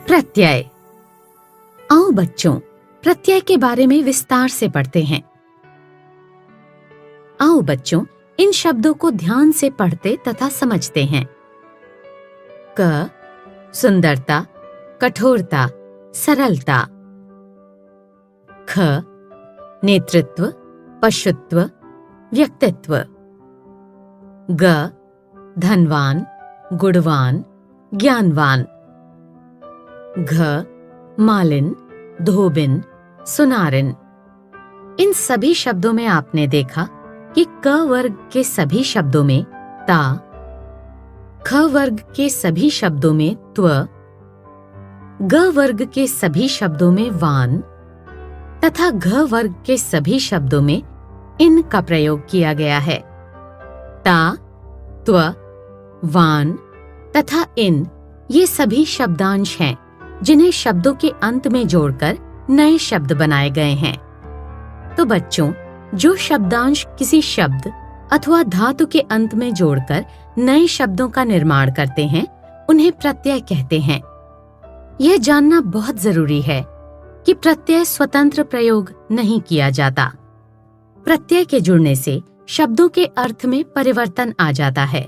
प्रत्यय। आओ बच्चों, प्रत्यय के बारे में विस्तार से पढ़ते हैं। आओ बच्चों, इन शब्दों को ध्यान से पढ़ते तथा समझते हैं। क सुंदरता, कठोरता, सरलता। ख नेतृत्व, पशुत्व, व्यक्तित्व। ग धनवान, गुणवान, ज्ञानवान। घ मालिन, धोबिन, सुनारिन। इन सभी शब्दों में आपने देखा कि क वर्ग के सभी शब्दों में ता, ख वर्ग के सभी शब्दों में त्व, ग वर्ग के सभी शब्दों में वान तथा घ वर्ग के सभी शब्दों में इन का प्रयोग किया गया है। ता, त्व, वान तथा इन ये सभी शब्दांश हैं जिन्हें शब्दों के अंत में जोड़कर नए शब्द बनाए गए हैं। तो बच्चों, जो शब्दांश किसी शब्द अथवा धातु के अंत में जोड़कर नए शब्दों का निर्माण करते हैं, उन्हें प्रत्यय कहते हैं। यह जानना बहुत जरूरी है कि प्रत्यय स्वतंत्र प्रयोग नहीं किया जाता। प्रत्यय के जुड़ने से शब्दों के अर्थ में परिवर्तन आ जाता है।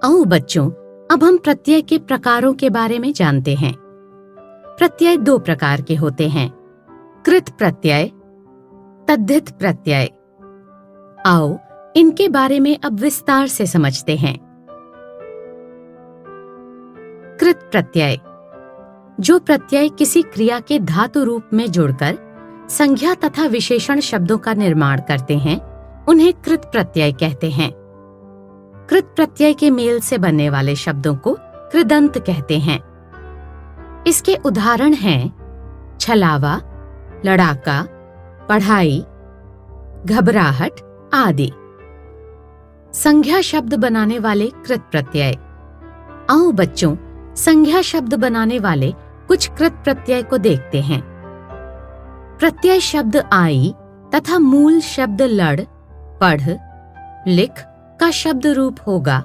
आओ बच्चों, अब हम प्रत्यय के प्रकारों के बारे में जानते हैं। प्रत्यय दो प्रकार के होते हैं, कृत प्रत्यय, तद्धित प्रत्यय। आओ इनके बारे में अब विस्तार से समझते हैं। कृत प्रत्यय, जो प्रत्यय किसी क्रिया के धातु रूप में जुड़कर संज्ञा तथा विशेषण शब्दों का निर्माण करते हैं, उन्हें कृत प्रत्यय कहते हैं। कृत प्रत्यय के मेल से बनने वाले शब्दों को कृदंत कहते हैं। इसके उदाहरण हैं छलावा, लड़ाका, पढ़ाई, घबराहट आदि। संज्ञा शब्द बनाने वाले कृत प्रत्यय। आओ बच्चों, संज्ञा शब्द बनाने वाले कुछ कृत प्रत्यय को देखते हैं। प्रत्यय शब्द आई तथा मूल शब्द लड़, पढ़, लिख का शब्द रूप होगा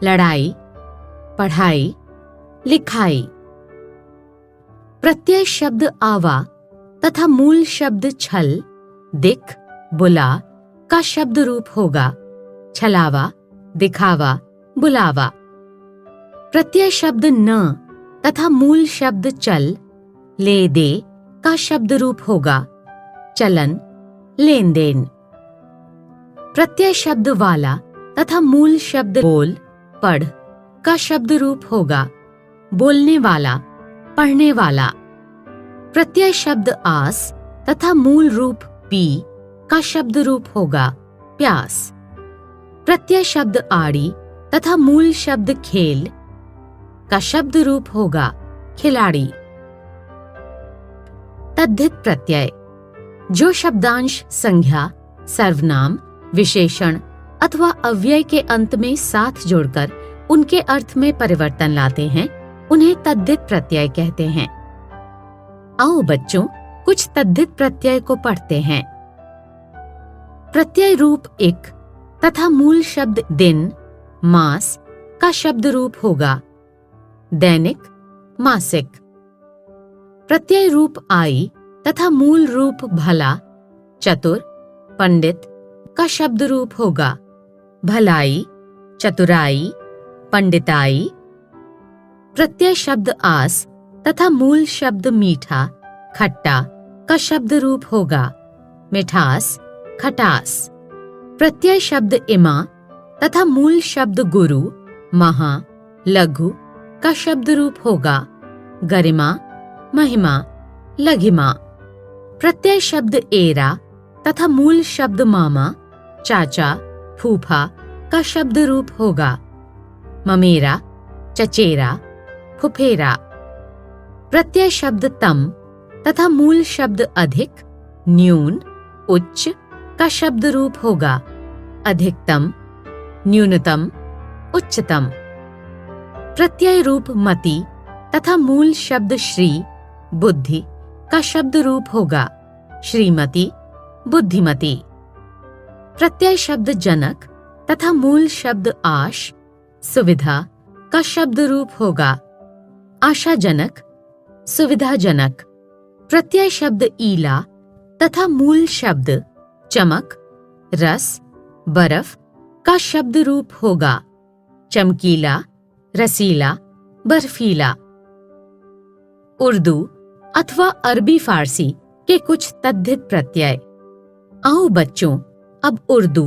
लड़ाई, पढ़ाई, लिखाई। प्रत्यय शब्द आवा तथा मूल शब्द छल, दिख, बुला का शब्द रूप होगा छलावा, दिखावा, बुलावा। प्रत्यय शब्द न तथा मूल शब्द चल, ले दे का शब्द रूप होगा चलन, लेन देन। प्रत्यय शब्द वाला तथा मूल शब्द बोल, पढ़ का शब्द रूप होगा बोलने वाला, पढ़ने वाला। प्रत्यय शब्द आस तथा मूल रूप पी का शब्द रूप होगा प्यास। प्रत्यय शब्द आड़ी तथा मूल शब्द खेल का शब्द रूप होगा खिलाड़ी। तद्धित प्रत्यय, जो शब्दांश संज्ञा, सर्वनाम, विशेषण अथवा अव्यय के अंत में साथ जोड़कर उनके अर्थ में परिवर्तन लाते हैं, उन्हें तद्धित प्रत्यय कहते हैं। आओ बच्चों, कुछ तद्धित प्रत्यय को पढ़ते हैं। प्रत्यय रूप इक तथा मूल शब्द दिन, मास का शब्द रूप होगा दैनिक, मासिक। प्रत्यय रूप आई तथा मूल रूप भला, चतुर, पंडित का शब्द रूप होगा भलाई, चतुराई, पंडिताई। प्रत्यय शब्द आस तथा मूल शब्द मीठा, खट्टा का शब्द रूप होगा मिठास, खटास। प्रत्यय शब्द इमा तथा मूल शब्द गुरु, महा, लघु का शब्द रूप होगा गरिमा, महिमा, लघिमा। प्रत्यय शब्द एरा तथा मूल शब्द मामा, चाचा, फूफा का शब्द रूप होगा ममेरा, चचेरा, फुफेरा। प्रत्यय शब्द तम तथा मूल शब्द अधिक, न्यून, उच्च का शब्द रूप होगा अधिकतम, न्यूनतम, उच्चतम। प्रत्यय रूप मति तथा मूल शब्द श्री, बुद्धि का शब्द रूप होगा श्रीमती, बुद्धिमती। प्रत्यय शब्द जनक तथा मूल शब्द आश, सुविधा, का शब्द रूप होगा आशाजनक, सुविधाजनक। प्रत्यय शब्द ईला तथा मूल शब्द चमक, रस, बर्फ का शब्द रूप होगा चमकीला, रसीला, बर्फीला। उर्दू अथवा अरबी फारसी के कुछ तद्धित प्रत्यय। आओ बच्चों, अब उर्दू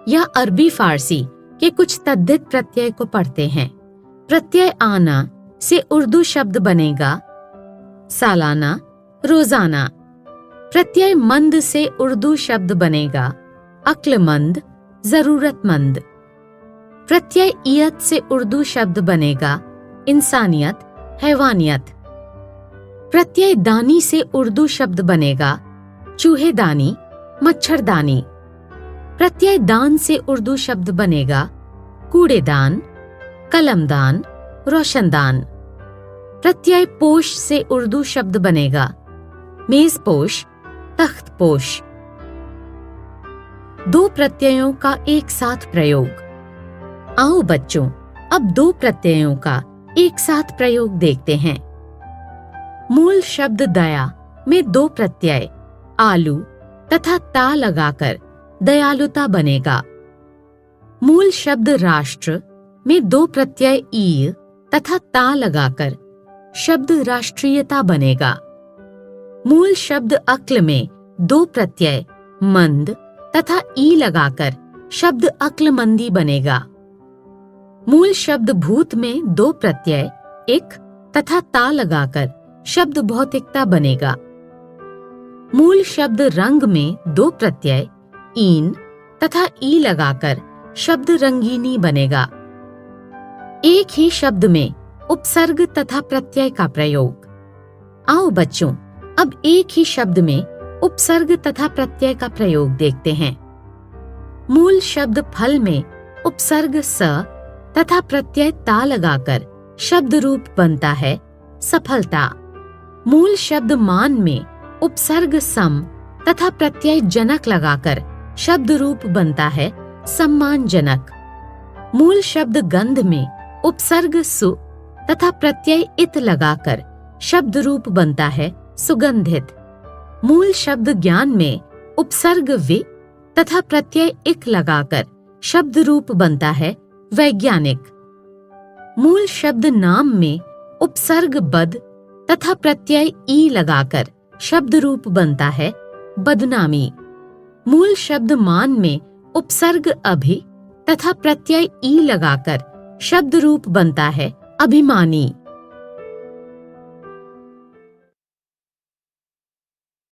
या अरबी फारसी के कुछ तद्धित प्रत्यय को पढ़ते हैं। प्रत्यय आना से उर्दू शब्द बनेगा सालाना, रोजाना। प्रत्यय मंद से उर्दू शब्द बनेगा अक्लमंद, जरूरतमंद। प्रत्यय इयत से उर्दू शब्द बनेगा इंसानियत, हैवानियत। प्रत्यय दानी से उर्दू शब्द बनेगा चूहेदानी, मच्छरदानी। प्रत्यय दान से उर्दू शब्द बनेगा कूड़ेदान, कलमदान, रोशनदान। प्रत्यय पोश से उर्दू शब्द बनेगा मेजपोश, तख्तपोश। दो प्रत्ययों का एक साथ प्रयोग। आओ बच्चों, अब दो प्रत्ययों का एक साथ प्रयोग देखते हैं। मूल शब्द दया में दो प्रत्यय आलू तथा ता लगाकर दयालुता बनेगा। मूल शब्द राष्ट्र में दो प्रत्यय ई तथा ता लगाकर शब्द राष्ट्रीयता बनेगा। मूल शब्द अक्ल में दो प्रत्यय मंद तथा ई लगाकर शब्द अक्लमंदी बनेगा। मूल शब्द भूत में दो प्रत्यय इक तथा ता लगाकर शब्द भौतिकता बनेगा। मूल शब्द रंग में दो प्रत्यय ईन तथा ई लगाकर शब्द रंगीनी बनेगा। एक ही शब्द में उपसर्ग तथा प्रत्यय का प्रयोग। आओ बच्चों, अब एक ही शब्द में उपसर्ग तथा प्रत्यय का प्रयोग देखते हैं। मूल शब्द फल में उपसर्ग स तथा प्रत्यय ता लगाकर शब्द रूप बनता है सफलता। मूल शब्द मान में उपसर्ग सम तथा प्रत्यय जनक लगाकर शब्द रूप बनता है सम्मानजनक। मूल शब्द गंध में उपसर्ग सु तथा प्रत्यय इत लगाकर शब्द रूप बनता है सुगंधित। मूल शब्द ज्ञान में उपसर्ग वि तथा प्रत्यय इक लगाकर शब्द रूप बनता है वैज्ञानिक। मूल शब्द नाम में उपसर्ग बद तथा प्रत्यय ई लगाकर शब्द रूप बनता है बदनामी। मूल शब्द मान में उपसर्ग अभि तथा प्रत्यय ई लगाकर शब्द रूप बनता है अभिमानी।